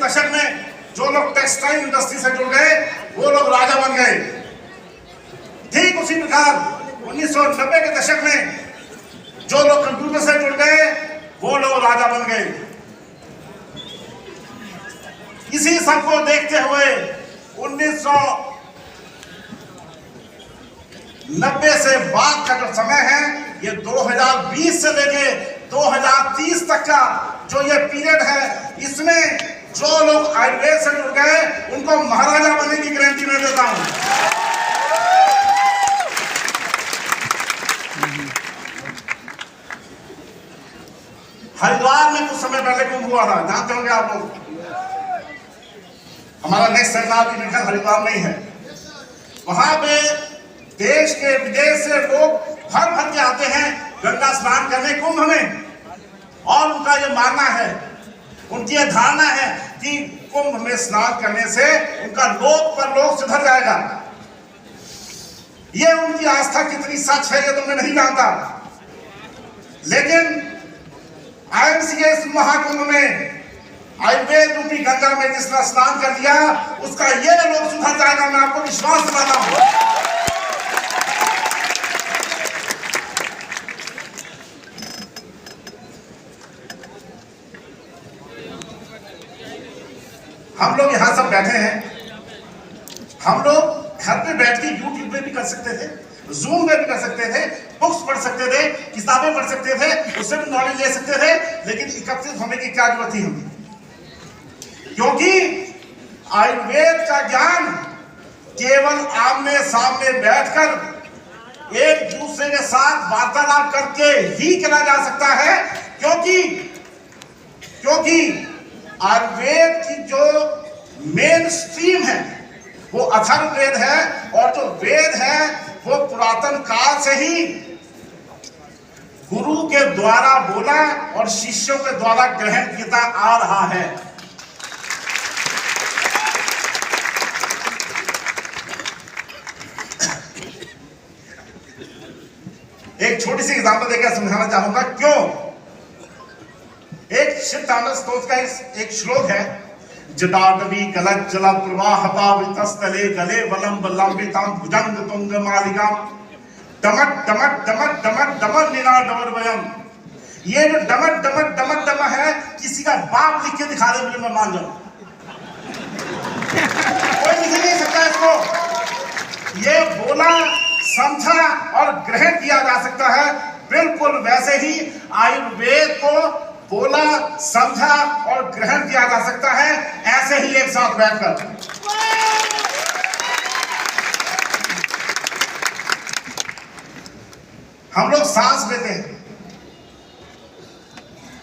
दशक में जो लोग टेक्सटाइल इंडस्ट्री से जुड़ गए वो लोग राजा बन गए। ठीक उसी प्रकार 1990 के दशक में जो लोग कंप्यूटर से जुड़ गए वो लोग राजा बन गए। इसी सबको देखते हुए 1990 से बाद का जो समय है, ये 2020 से लेके 2030 तक का जो ये पीरियड है, इसमें जो लोग आयुर्वेद से जुड़ गए उनको महाराजा बनने की गारंटी मैं देता हूं। हरिद्वार में कुछ समय पहले कुंभ हुआ था, जानते होंगे आप लोग। हमारा नेक्स्ट सेमिनार भी मेरे हरिद्वार में ही है। वहां पे देश के विदेश से लोग भर भर के आते हैं गंगा स्नान करने कुंभ में, और उनका ये मानना है, उनकी ये धारणा है कि कुंभ में स्नान करने से उनका लोक पर लोक सुधर जाएगा। ये उनकी आस्था कितनी सच है ये तो मैं नहीं जानता, लेकिन IMCS महाकुंभ में आयुर्वेद रूपी गंगा में जिसने स्नान कर लिया उसका ये लोग सुधर जाएगा, मैं आपको विश्वास दिलाता हूं। हम लोग यहां सब बैठे हैं, हम लोग घर पे बैठ के यूट्यूब पे भी कर सकते थे, जूम पे भी कर सकते थे, बुक्स पढ़ सकते थे, किताबें पढ़ सकते थे, उससे भी नॉलेज ले सकते थे, लेकिन एकत्रित होने की क्या जरूरत थी हमें? क्योंकि आयुर्वेद का ज्ञान केवल आमने सामने बैठकर एक दूसरे के साथ वार्तालाप करके ही किया जा सकता है, क्योंकि आयुर्वेद की जो मेन स्ट्रीम है वो अथर्ववेद है, और जो वेद है वो पुरातन काल से ही गुरु के द्वारा बोला और शिष्यों के द्वारा ग्रहण किया आ रहा है। एक छोटी सी एग्जांपल देकर समझाना चाहूंगा क्यों। एक शिव तांडव स्तोत्र का एक श्लोक है, जटाटवी गलत जल प्रवाह पावितस्थले गले वलम लंबिताम भुजंग तुंग मालिकाम डमट डमट डमट डमट डमट निना डमट वयम। ये जो डमट डमट डमट डम है, किसी का बाप लिख के दिखा दे मुझे, मैं मान जाऊं। कोई लिख नहीं सकता इसको। ये बोला, समझा और ग्रहण किया जा सकता है। बिल्कुल वैसे ही आयुर्वेद को बोला, समझा और ग्रहण किया जा सकता है, ऐसे ही एक साथ बैठकर। हम लोग सांस लेते हैं,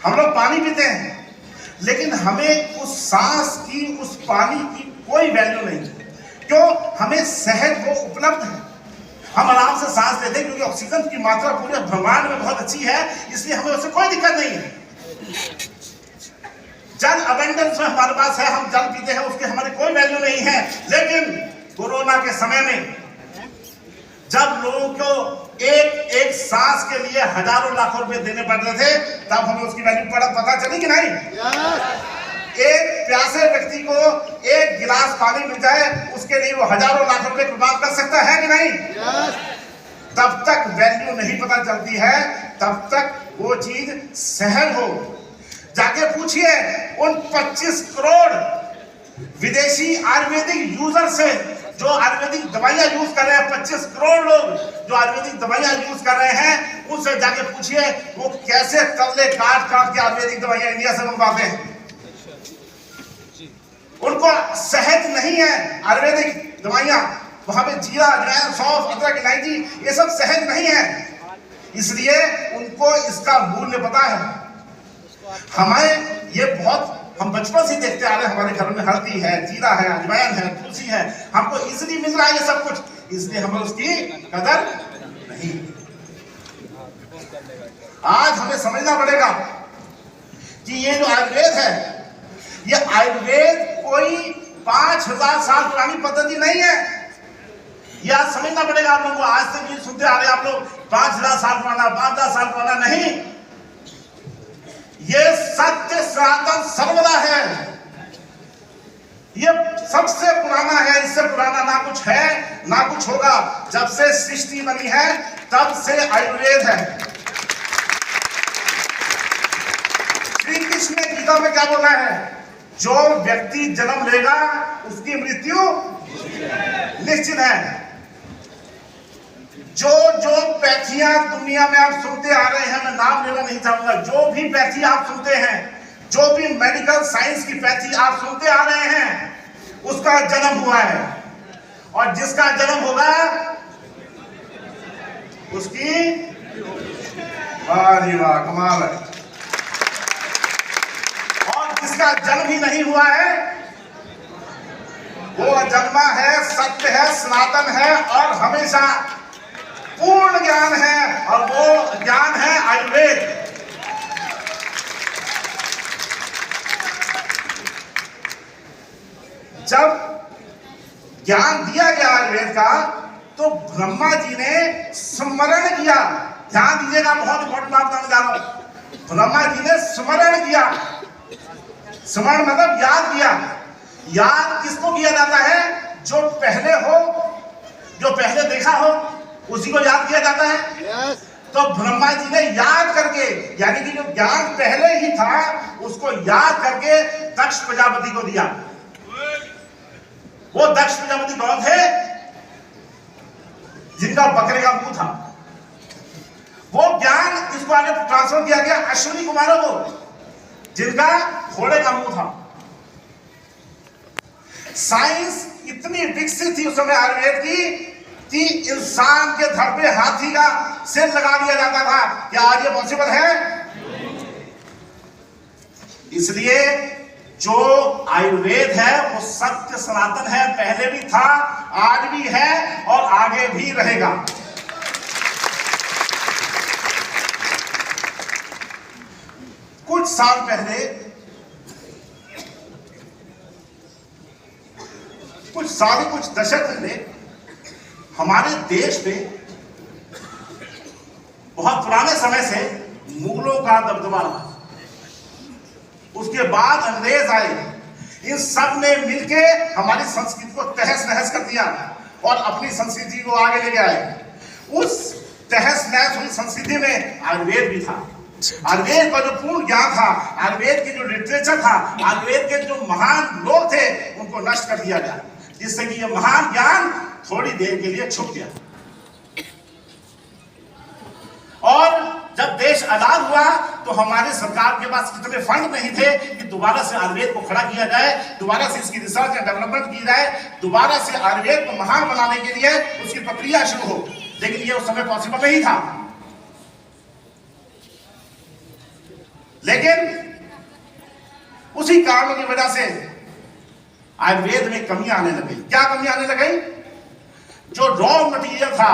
हम लोग पानी पीते हैं, लेकिन हमें उस सांस की, उस पानी की कोई वैल्यू नहीं। क्यों? हमें सहज वो उपलब्ध है, हम आराम से सांस लेते हैं, क्योंकि ऑक्सीजन की मात्रा पूरे ब्रह्मांड में बहुत अच्छी है, इसलिए हमें उससे कोई दिक्कत नहीं है। जल अबंडेंस में हमारे पास है, हम जल पीते हैं, उसकी हमारी कोई वैल्यू नहीं है। लेकिन कोरोना के समय में जब लोगों को एक एक सांस के लिए हजारों लाखों रुपए देने पड़ रहे थे, तब हमें उसकी वैल्यू पता चली कि नहीं? एक प्यासे व्यक्ति को एक गिलास पानी मिल जाए, उसके लिए वो हजारों लाख रुपए कुर्बान कर सकता है कि नहीं? तब तक वैल्यू नहीं पता चलती है, तब तक वो चीज सहज हो। जाके पूछिए उन 25 करोड़ विदेशी आयुर्वेदिक यूजर से जो आयुर्वेदिक दवाइयां यूज कर रहे हैं, 25 करोड़ लोग जो आयुर्वेदिक दवाइयां यूज कर रहे हैं, उनसे जाके पूछिए वो कैसे तल्ले काट काट के आयुर्वेदिक दवाइयां इंडिया से मंगवाते हैं। उनको सहज नहीं है आयुर्वेदिक दवाइयां, वहां पे जीरा, अजवाइन, सौंफ, अदरक, इलायची ये सब सहज नहीं है, इसलिए उनको इसका मूल्य पता है। हमें ये बहुत, हम बचपन से देखते आ रहे हैं, हमारे घर में हल्दी है, जीरा है, अजवाइन है, तुलसी है, हमको इजीली मिल रहा है ये सब कुछ, इसलिए हमें उसकी कदर नहीं। आज हमें समझना पड़ेगा कि ये जो आयुर्वेद है, ये आयुर्वेद कोई 5000 साल पुरानी पद्धति नहीं है। ये आज समझना पड़ेगा आप लोगों को। आज तक ये सुनते आ रहे हैं आप लोग 5000 साल पुराना, 5000 साल पुराना, नहीं। ये सत्य सनातन सर्वदा है। ये सबसे पुराना है, इससे पुराना ना कुछ है ना कुछ होगा। जब से सृष्टि बनी है तब से आयुर्वेद है। श्री कृष्ण ने गीता में क्या बोला है? जो व्यक्ति जन्म लेगा उसकी मृत्यु निश्चित है। जो जो पैथियां दुनिया में आप सुनते आ रहे हैं, मैं नाम लेना नहीं चाहूंगा, जो भी पैथी आप सुनते हैं, जो भी मेडिकल साइंस की पैथी आप सुनते आ रहे हैं, उसका जन्म हुआ है। और जिसका जन्म होगा उसकी वाह कमाल है। और जिसका जन्म ही नहीं हुआ है वो अजन्मा है, सत्य है, सनातन है और हमेशा पूर्ण ज्ञान है, और वो ज्ञान है आयुर्वेद। जब ज्ञान दिया गया आयुर्वेद का तो ब्रह्मा जी ने स्मरण किया। ध्यान दीजिएगा, बहुत इंपॉर्टेंट बात बताने जा रहा हूं। ब्रह्मा जी ने स्मरण किया। स्मरण मतलब याद किया। याद किसको किया जाता है? जो पहले हो, जो पहले देखा हो, उसी को याद किया जाता है। तो ब्रह्मा जी ने याद करके, यानी कि जो ज्ञान पहले ही था उसको याद करके दक्ष प्रजापति को दिया। वो दक्ष प्रजापति कौन थे? जिनका बकरे का मुंह था। वो ज्ञान इसको आगे ट्रांसफर किया गया अश्विनी कुमारों को, जिनका घोड़े का मुंह था। साइंस इतनी विकसित थी उस समय आयुर्वेद की कि इंसान के धड़ पे हाथी का सिर लगा दिया जाता था। क्या आज ये पॉसिबल है? इसलिए जो आयुर्वेद है वो सत्य सनातन है, पहले भी था, आज भी है और आगे भी रहेगा। कुछ साल पहले, कुछ दशक पहले हमारे देश में बहुत पुराने समय से मुगलों का दबदबा रहा। उसके बाद अंग्रेज आए, इन सब ने मिलके हमारी संस्कृति को तहस नहस कर दिया और अपनी संस्कृति को आगे लेके आए। उस तहस नहस हुई संस्कृति में आयुर्वेद भी था। आयुर्वेद का जो पूर्ण ज्ञान था, आयुर्वेद की जो लिटरेचर था, आयुर्वेद के जो महान लोग थे, उनको नष्ट कर दिया गया, जिससे कि ये महान ज्ञान थोड़ी देर के लिए छुप गया। और जब देश आजाद हुआ तो हमारी सरकार के पास इतने फंड नहीं थे कि दोबारा से आयुर्वेद को खड़ा किया जाए, दोबारा से इसकी रिसर्च एंड डेवलपमेंट की जाए, दोबारा से आयुर्वेद को महान बनाने के लिए उसकी प्रक्रिया शुरू हो। लेकिन ये उस समय पॉसिबल नहीं था। लेकिन उसी कारणों की वजह से आयुर्वेद में कमियां आने लगी। क्या कमियां आने लगी? जो रॉ मटेरियल था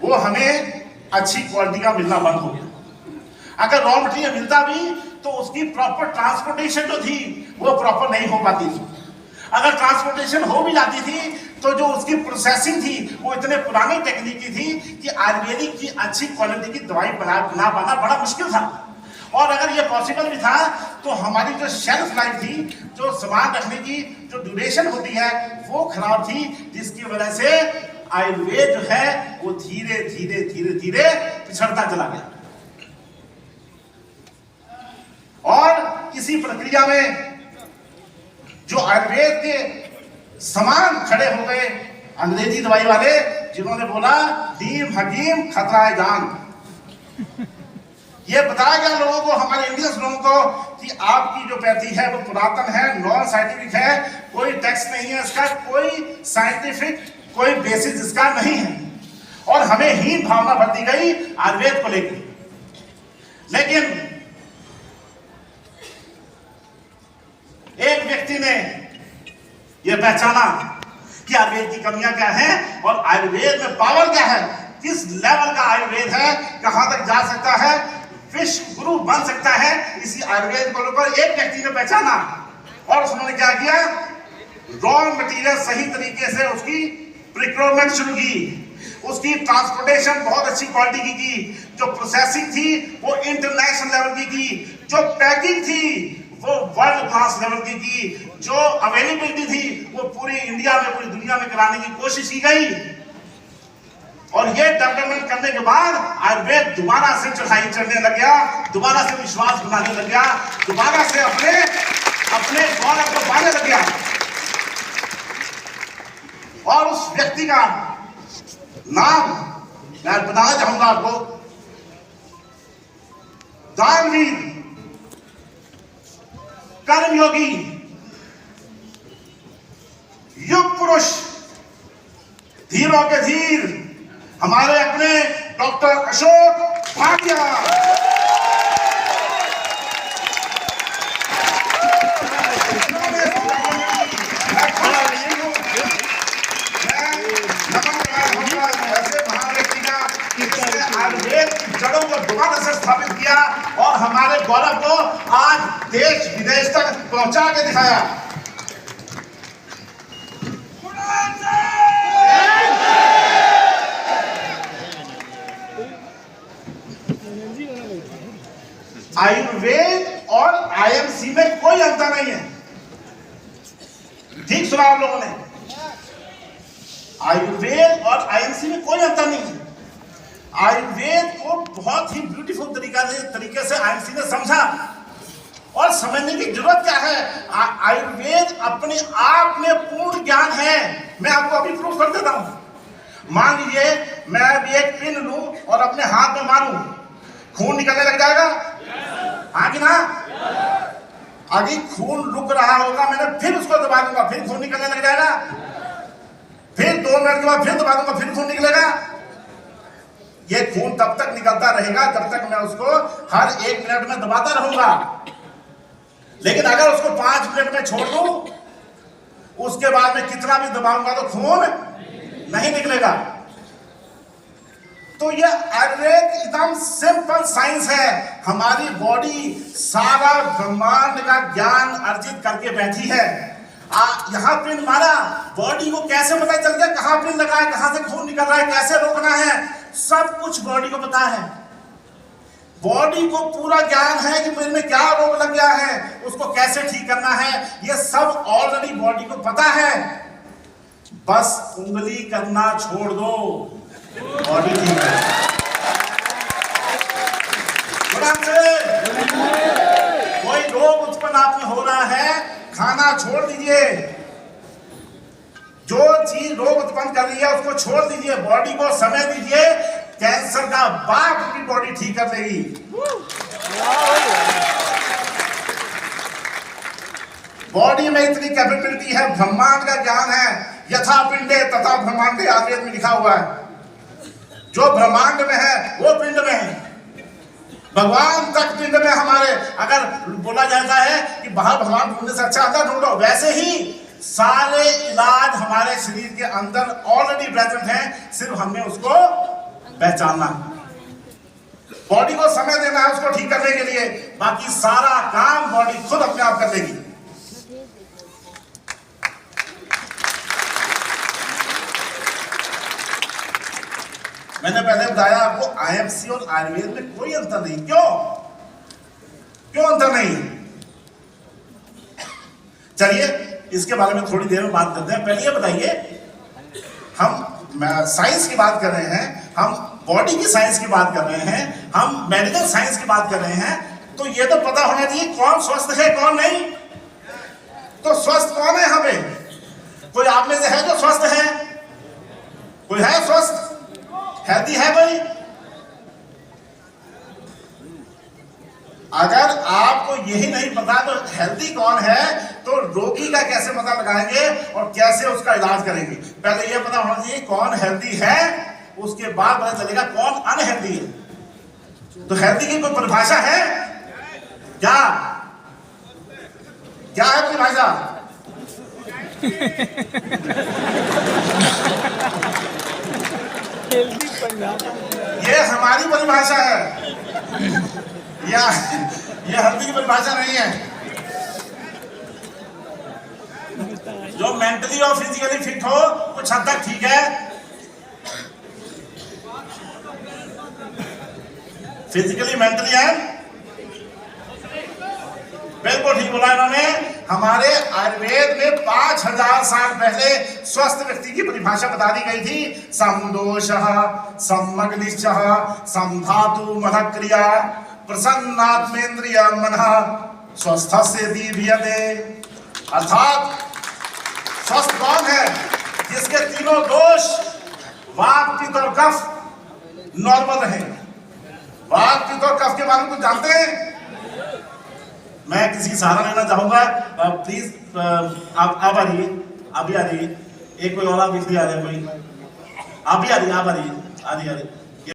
वो हमें अच्छी क्वालिटी का मिलना बंद हो गया। अगर रॉ मटेरियल मिलता भी तो उसकी प्रॉपर ट्रांसपोर्टेशन जो थी वो प्रॉपर नहीं हो पाती थी। अगर ट्रांसपोर्टेशन हो भी जाती थी तो जो उसकी प्रोसेसिंग थी वो इतने पुरानी टेक्निक की थी कि आयुर्वेदिक की अच्छी क्वालिटी की दवाई बना पाना बड़ा मुश्किल था। और अगर ये पॉसिबल भी था तो हमारी जो शेल्फ लाइफ थी, जो सामान रखने की जो ड्यूरेशन होती है, वो खराब थी, जिसकी वजह से आयुर्वेद जो है वो धीरे धीरे धीरे धीरे पिछड़ता चला गया। और इसी प्रक्रिया में जो आयुर्वेद के समान खड़े हो गए अंग्रेजी दवाई वाले, जिन्होंने बोला नीम हकीम खतरा है जान। ये बताया गया लोगों को, हमारे इंडियंस लोगों को, कि आपकी जो पैथी है वो पुरातन है, नॉन साइंटिफिक है, कोई टेक्स्ट नहीं है इसका, कोई साइंटिफिक कोई बेसिस इसका नहीं है। और हमें हीन भावना भर दी गई आयुर्वेद को लेकर। लेकिन एक व्यक्ति ने यह पहचाना कि आयुर्वेद की कमियां क्या हैं और आयुर्वेद में पावर क्या है, किस लेवल का आयुर्वेद है, कहां तक जा सकता है, विश्व गुरु बन सकता है। इसी आयुर्वेद को लेकर एक व्यक्ति ने पहचाना और उसने क्या किया, रॉ मटेरियल सही तरीके से उसकी प्रिक्योरमेंट शुरू की, उसकी ट्रांसपोर्टेशन बहुत अच्छी क्वालिटी की, जो प्रोसेसिंग थी वो इंटरनेशनल लेवल की, जो पैकिंग थी वो वर्ल्ड क्लास लेवल की जो अवेलेबिलिटी थी वो पूरी इंडिया में, पूरी दुनिया में कराने की कोशिश की गई। और ये डेवलपमेंट करने के बाद आयुर्वेद दोबारा से चढ़ाई चढ़ने लग गया, दोबारा से विश्वास बनाने लग गया, दोबारा से अपने गौरव को पाने लग गया। और उस व्यक्ति का नाम मैं बताना चाहूंगा आपको, दानवीर, कर्मयोगी, युग पुरुष, धीरों के धीर, हमारे अपने डॉक्टर अशोक भाटिया। आयुर्वेद की जड़ों को दोबारा से स्थापित किया और हमारे गौरव को आज देश विदेश तक पहुंचा के दिखाया। आयुर्वेद और आईएमसी में कोई अंतर नहीं है। ठीक सुना आप लोगों ने, आयुर्वेद और आईएमसी में कोई अंतर नहीं है। आयुर्वेद को बहुत ही ब्यूटीफुल तरीके से आईएमसी ने समझा। और समझने की जरूरत क्या है, आयुर्वेद अपने आप में पूर्ण ज्ञान है। मैं आपको अभी प्रूफ कर देता हूं। मान लीजिए मैं अभी एक पिन लूं और अपने हाथ में मारूं, खून निकलने लग जाएगा, हाँ कि ना? अभी खून रुक रहा होगा, मैंने फिर उसको दबा दूंगा, फिर खून निकलने लग जाएगा, फिर 2 मिनट के बाद फिर दबा दूंगा, फिर खून निकलेगा। ये खून तब तक निकलता रहेगा जब तक मैं उसको हर 1 मिनट में दबाता रहूंगा। लेकिन अगर उसको 5 मिनट में छोड़ दूं, उसके बाद में कितना भी दबाऊंगा तो खून नहीं निकलेगा। तो ये आयुर्वेद एकदम सिंपल साइंस है। हमारी बॉडी सारा ब्रह्मांड का ज्ञान अर्जित करके बैठी है। यहाँ पिन मारा, बॉडी को कैसे पता चल गया कहाँ पिन लगा है, कहाँ से खून निकल रहा है, कैसे रोकना है, सब कुछ बॉडी को पता है। बॉडी को पूरा ज्ञान है कि मुझे में क्या रोग लग गया है, उसको कैसे ठीक करना है, ये सब ऑलरेडी बॉडी को पता है। बस उंगली करना छोड़ दो, बॉडी ठीक है। कोई रोग उत्पन्न आप में हो रहा है, खाना छोड़ दीजिए। जो चीज रोग उत्पन्न कर रही है उसको छोड़ दीजिए, बॉडी को समय दीजिए। कैंसर का बाप अपनी बॉडी ठीक कर देगी। बॉडी में इतनी कैपेबिलिटी है, ब्रह्मांड का ज्ञान है। यथा पिंडे तथा ब्रह्मांडे आयुर्वेद में लिखा हुआ है। जो ब्रह्मांड में है वो पिंड में है, भगवान तक पिंड में हमारे। अगर बोला जाता है कि बाहर भगवान ढूंढने से अच्छा अंदर ढूंढो, वैसे ही सारे इलाज हमारे शरीर के अंदर ऑलरेडी प्रेजेंट हैं, सिर्फ हमें उसको पहचानना, बॉडी को समय देना है उसको ठीक करने के लिए। बाकी सारा काम बॉडी खुद अपने आप कर लेगी। मैंने पहले बताया आपको, आईएमसी और आयुर्वेद में कोई अंतर नहीं। क्यों अंतर नहीं? चलिए इसके बारे में थोड़ी देर में बात करते हैं। पहले ये बताइए, हम साइंस की बात कर रहे हैं, हम बॉडी की साइंस की बात कर रहे हैं, हम मेडिकल साइंस की बात कर रहे हैं, तो ये तो पता होना चाहिए कौन स्वस्थ है कौन नहीं। तो स्वस्थ कौन है हमें? कोई आप में से है जो स्वस्थ है? कोई है स्वस्थ, हेल्दी है कोई? अगर आपको यही नहीं पता तो हेल्दी कौन है, तो रोगी का कैसे पता लगाएंगे और कैसे उसका इलाज करेंगे? पहले यह पता होना चाहिए कौन हेल्दी है, उसके बाद पता चलेगा कौन अनहेल्दी है। तो हेल्दी की कोई परिभाषा है क्या? क्या है परिभाषा? ये हमारी परिभाषा है, या ये हेल्दी की परिभाषा नहीं है। जो मेंटली और फिजिकली फिट हो कुछ हद तक ठीक है। फिजिकली, मेंटली एंड बिल्कुल ठीक बोला इन्होंने। हमारे आयुर्वेद में 5000 साल पहले स्वस्थ व्यक्ति की परिभाषा बता दी गई थी। समदोषः समग्निश्चः समधातु मनक्रिया प्रसन्नात्मेन्द्रिय मनः स्वस्थस्य दीर्घयते। अर्थात स्वस्थ कौन है? जिसके तीनों दोष वात पित्त और कफ नॉर्मल रहे। वात पित्त और कफ के बारे में कुछ जानते हैं? मैं किसी की सहारा लेना चाहूंगा, प्लीज आप आ रही, आप भी आ रही, एक कोई और भी आ रहा है, कोई आप भी आ रही, आप आ रही, आ रही।